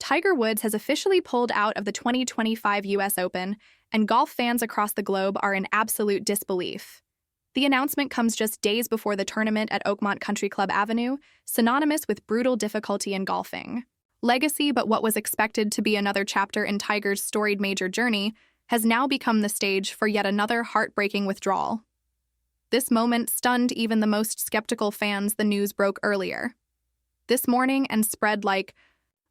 Tiger Woods has officially pulled out of the 2025 U.S. Open, and golf fans across the globe are in absolute disbelief. The announcement comes just days before the tournament at Oakmont Country Club Avenue, synonymous with brutal difficulty in golfing. Legacy, but what was expected to be another chapter in Tiger's storied major journey, has now become the stage for yet another heartbreaking withdrawal. This moment stunned even the most skeptical fans the news broke earlier this morning and spread like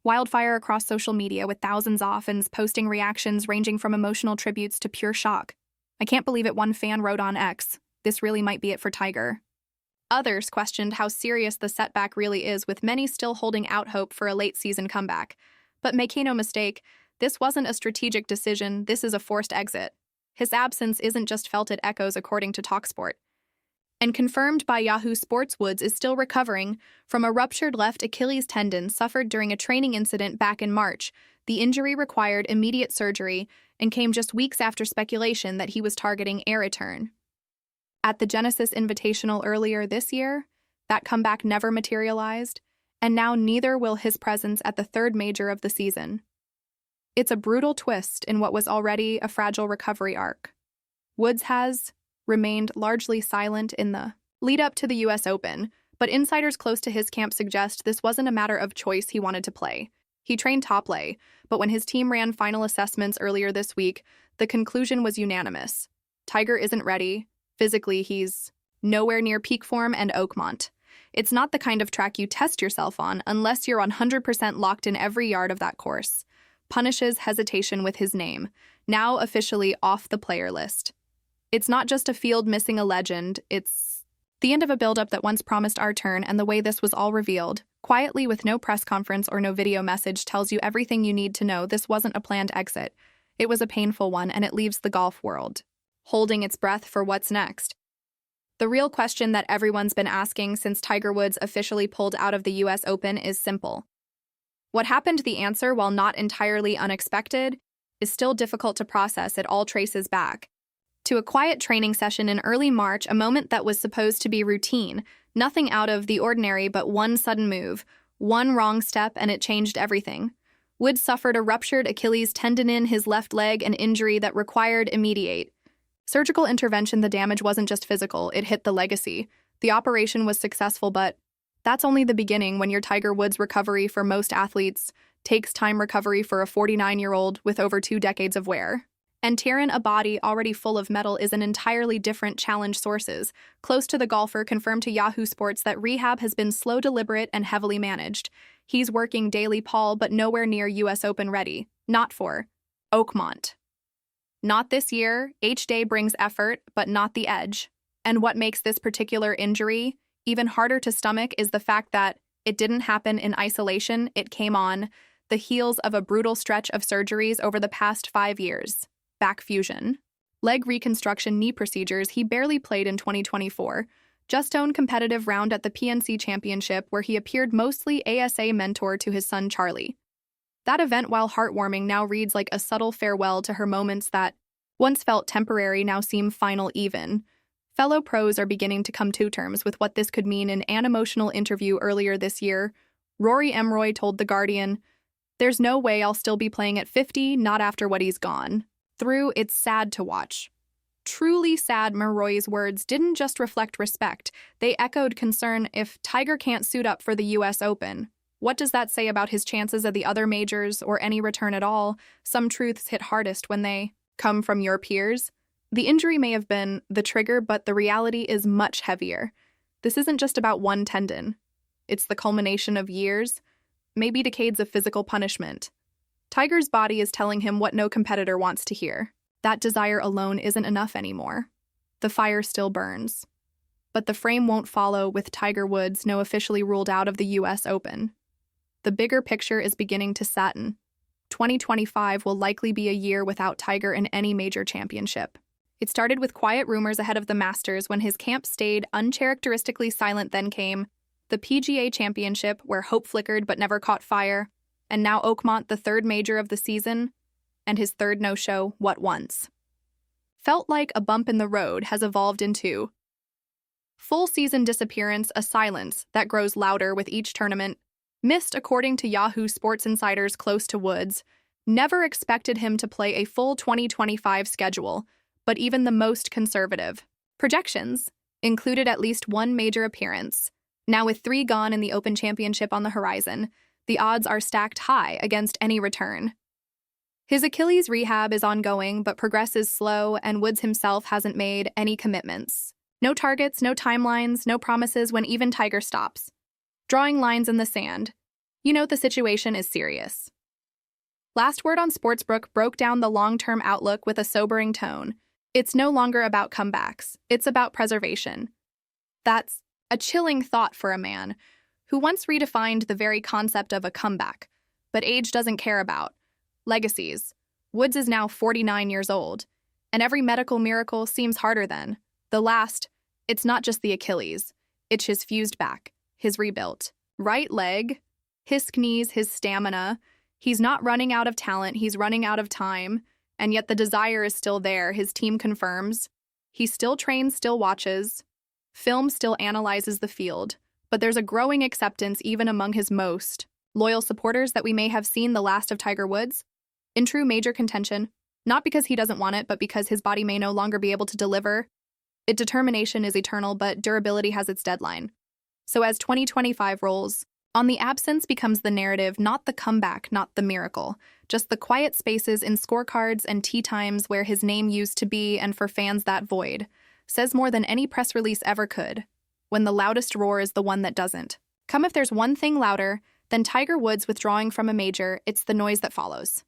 wildfire across social media, with thousands of fans posting reactions ranging from emotional tributes to pure shock. "I can't believe it," one fan wrote on X. "This really might be it for Tiger." Others questioned how serious the setback really is, with many still holding out hope for a late-season comeback. But make no mistake, this wasn't a strategic decision, this is a forced exit. His absence isn't just felt, it echoes, according to TalkSport. And confirmed by Yahoo Sports, Woods is still recovering from a ruptured left Achilles tendon suffered during a training incident back in March. The injury required immediate surgery and came just weeks after speculation that he was targeting a return at the Genesis Invitational earlier this year. That comeback never materialized, and now neither will his presence at the third major of the season. It's a brutal twist in what was already a fragile recovery arc. Woods has remained largely silent in the lead-up to the U.S. Open, but insiders close to his camp suggest this wasn't a matter of choice. He wanted to play. He trained top-lay, but when his team ran final assessments earlier this week, the conclusion was unanimous. Tiger isn't ready. Physically, he's nowhere near peak form, and Oakmont. It's not the kind of track you test yourself on unless you're 100% locked in every yard of that course. Punishes hesitation with his name, now officially off the player list. It's not just a field missing a legend, it's the end of a build-up that once promised our turn, and the way this was all revealed, quietly with no press conference or no video message, tells you everything you need to know. This wasn't a planned exit. It was a painful one, and it leaves the golf world holding its breath for what's next. The real question that everyone's been asking since Tiger Woods officially pulled out of the U.S. Open is simple. What happened? The answer, while not entirely unexpected, is still difficult to process. It all traces back to a quiet training session in early March, a moment that was supposed to be routine, nothing out of the ordinary, but one sudden move, one wrong step, and it changed everything. Woods suffered a ruptured Achilles tendon in his left leg, an injury that required immediate surgical intervention. The damage wasn't just physical, it hit the legacy. The operation was successful, but that's only the beginning. When you're Tiger Woods, recovery for most athletes takes time. Recovery for a 49-year-old with over 2 decades of wear and tear in a body already full of metal is an entirely different challenge. Sources close to the golfer confirmed to Yahoo Sports that rehab has been slow, deliberate, and heavily managed. He's working daily, Paul, but nowhere near U.S. Open ready. Not for Oakmont. Not this year. Each day brings effort, but not the edge. And what makes this particular injury even harder to stomach is the fact that it didn't happen in isolation. It came on the heels of a brutal stretch of surgeries over the past 5 years. Back fusion, leg reconstruction, knee procedures. He barely played in 2024. Just owned competitive round at the PNC Championship, where he appeared mostly as a mentor to his son Charlie. That event, while heartwarming, now reads like a subtle farewell to her. Moments that once felt temporary now seem final. Even fellow pros are beginning to come to terms with what this could mean. In an emotional interview earlier this year, Rory McIlroy told The Guardian, "There's no way I'll still be playing at 50, not after what he's gone through. It's sad to watch." Truly sad. McIlroy's words didn't just reflect respect, they echoed concern. If Tiger can't suit up for the U.S. Open, what does that say about his chances at the other majors or any return at all? Some truths hit hardest when they come from your peers. The injury may have been the trigger, but the reality is much heavier. This isn't just about one tendon. It's the culmination of years, maybe decades of physical punishment. Tiger's body is telling him what no competitor wants to hear. That desire alone isn't enough anymore. The fire still burns. But the frame won't follow. With Tiger Woods now officially ruled out of the U.S. Open, the bigger picture is beginning to satin. 2025 will likely be a year without Tiger in any major championship. It started with quiet rumors ahead of the Masters, when his camp stayed uncharacteristically silent. Then came the PGA Championship, where hope flickered but never caught fire. And now Oakmont, the third major of the season, and his third no-show. What once felt like a bump in the road has evolved into full season disappearance, a silence that grows louder with each tournament. missed according to Yahoo Sports insiders close to Woods, never expected him to play a full 2025 schedule, but even the most conservative projections included at least one major appearance. Now with 3 gone in the Open Championship on the horizon, the odds are stacked high against any return. His Achilles rehab is ongoing, but progresses slow, and Woods himself hasn't made any commitments. No targets, no timelines, no promises when even Tiger stops. Drawing lines in the sand. You know the situation is serious. Last Word on Sportsbook broke down the long-term outlook with a sobering tone. It's no longer about comebacks. It's about preservation. That's a chilling thought for a man who once redefined the very concept of a comeback, but age doesn't care about. Legacies. Woods is now 49 years old, and every medical miracle seems harder than. The last, it's not just the Achilles. It's his fused back, his rebuilt right leg, his knees, his stamina. He's not running out of talent, he's running out of time, and yet the desire is still there, his team confirms. He still trains, still watches. Film still analyzes the field, but there's a growing acceptance even among his most loyal supporters that we may have seen the last of Tiger Woods. In true major contention, not because he doesn't want it, but because his body may no longer be able to deliver. Determination is eternal, but durability has its deadline. So as 2025 rolls, on the absence becomes the narrative, not the comeback, not the miracle, just the quiet spaces in scorecards and tee times where his name used to be, and for fans that void says more than any press release ever could, when the loudest roar is the one that doesn't come. If there's one thing louder than Tiger Woods withdrawing from a major, it's the noise that follows.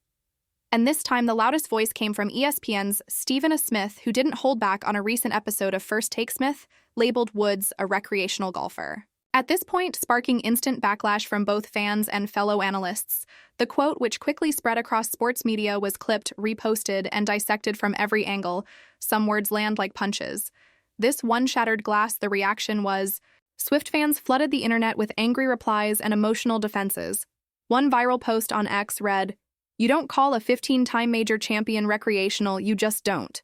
And this time, the loudest voice came from ESPN's Stephen A. Smith, who didn't hold back on a recent episode of First Take. Smith labeled Woods a recreational golfer. At this point, sparking instant backlash from both fans and fellow analysts. The quote, which quickly spread across sports media, was clipped, reposted, and dissected from every angle. Some words land like punches. This one shattered glass, the reaction was, Swift fans flooded the internet with angry replies and emotional defenses. One viral post on X read, "You don't call a 15-time major champion recreational, you just don't."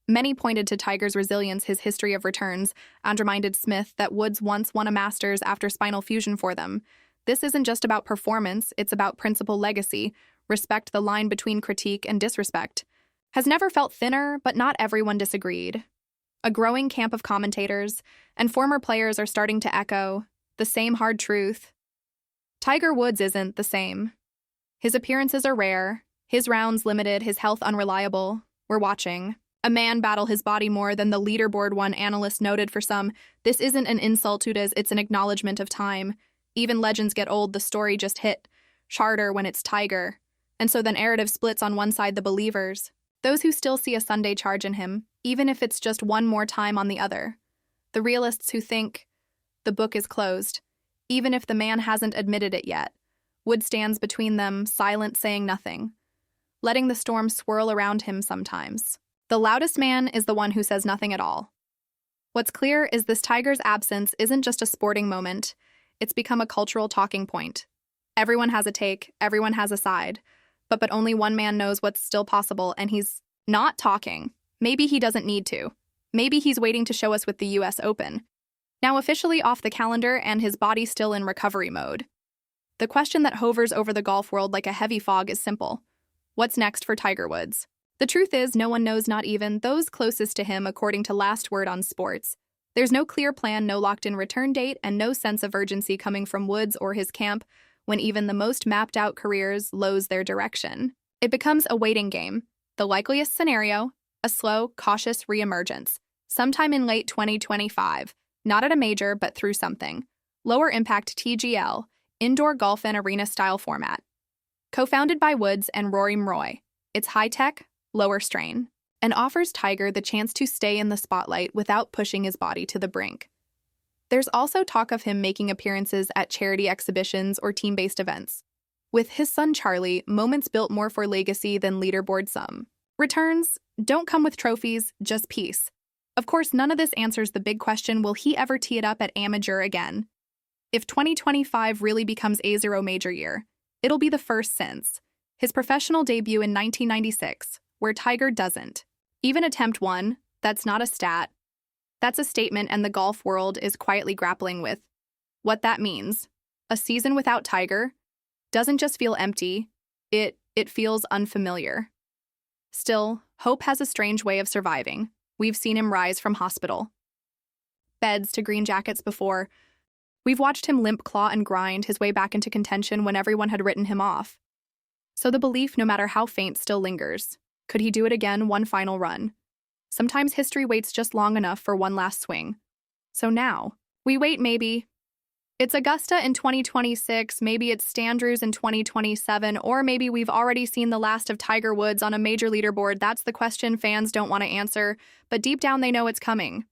Many pointed to Tiger's resilience, his history of returns, and reminded Smith that Woods once won a Masters after spinal fusion for them. This isn't just about performance, it's about principle legacy. Respect the line between critique and disrespect. Has never felt thinner, but not everyone disagreed. A growing camp of commentators and former players are starting to echo the same hard truth. Tiger Woods isn't the same. His appearances are rare, his rounds limited, his health unreliable. We're watching a man battle his body more than the leaderboard, one analyst noted. For some, this isn't an insult to it, it's an acknowledgement of time. Even legends get old, the story just hit harder when it's Tiger. And so the narrative splits. On one side, the believers, those who still see a Sunday charge in him, even if it's just one more time. On the other, the realists who think the book is closed, even if the man hasn't admitted it yet. Wood stands between them, silent, saying nothing, letting the storm swirl around him sometimes. The loudest man is the one who says nothing at all. What's clear is this Tiger's absence isn't just a sporting moment, it's become a cultural talking point. Everyone has a take, everyone has a side, but only one man knows what's still possible, and he's not talking. Maybe he doesn't need to. Maybe he's waiting to show us with the US Open, now officially off the calendar and his body still in recovery mode. The question that hovers over the golf world like a heavy fog is simple. What's next for Tiger Woods? The truth is, no one knows, not even those closest to him, according to Last Word on Sports. There's no clear plan, no locked-in return date, and no sense of urgency coming from Woods or his camp when even the most mapped-out careers lose their direction. It becomes a waiting game. The likeliest scenario, a slow, cautious reemergence, sometime in late 2025, not at a major, but through something. Lower impact TGL, indoor golf and arena-style format. Co-founded by Woods and Rory McIlroy, it's high-tech, lower strain, and offers Tiger the chance to stay in the spotlight without pushing his body to the brink. There's also talk of him making appearances at charity exhibitions or team-based events. With his son Charlie, moments built more for legacy than leaderboard sum. Returns don't come with trophies, just peace. Of course, none of this answers the big question, will he ever tee it up at amateur again? If 2025 really becomes a zero major year, it'll be the first since his professional debut in 1996, where Tiger doesn't even attempt one. That's not a stat. That's a statement, and the golf world is quietly grappling with what that means. A season without Tiger doesn't just feel empty, it feels unfamiliar. Still, hope has a strange way of surviving. We've seen him rise from hospital beds to green jackets before. We've watched him limp, claw, and grind his way back into contention when everyone had written him off. So the belief, no matter how faint, still lingers. Could he do it again, one final run? Sometimes history waits just long enough for one last swing. So now, we wait maybe. It's Augusta in 2026, maybe it's Standrews in 2027, or maybe we've already seen the last of Tiger Woods on a major leaderboard. That's the question fans don't want to answer, but deep down they know it's coming.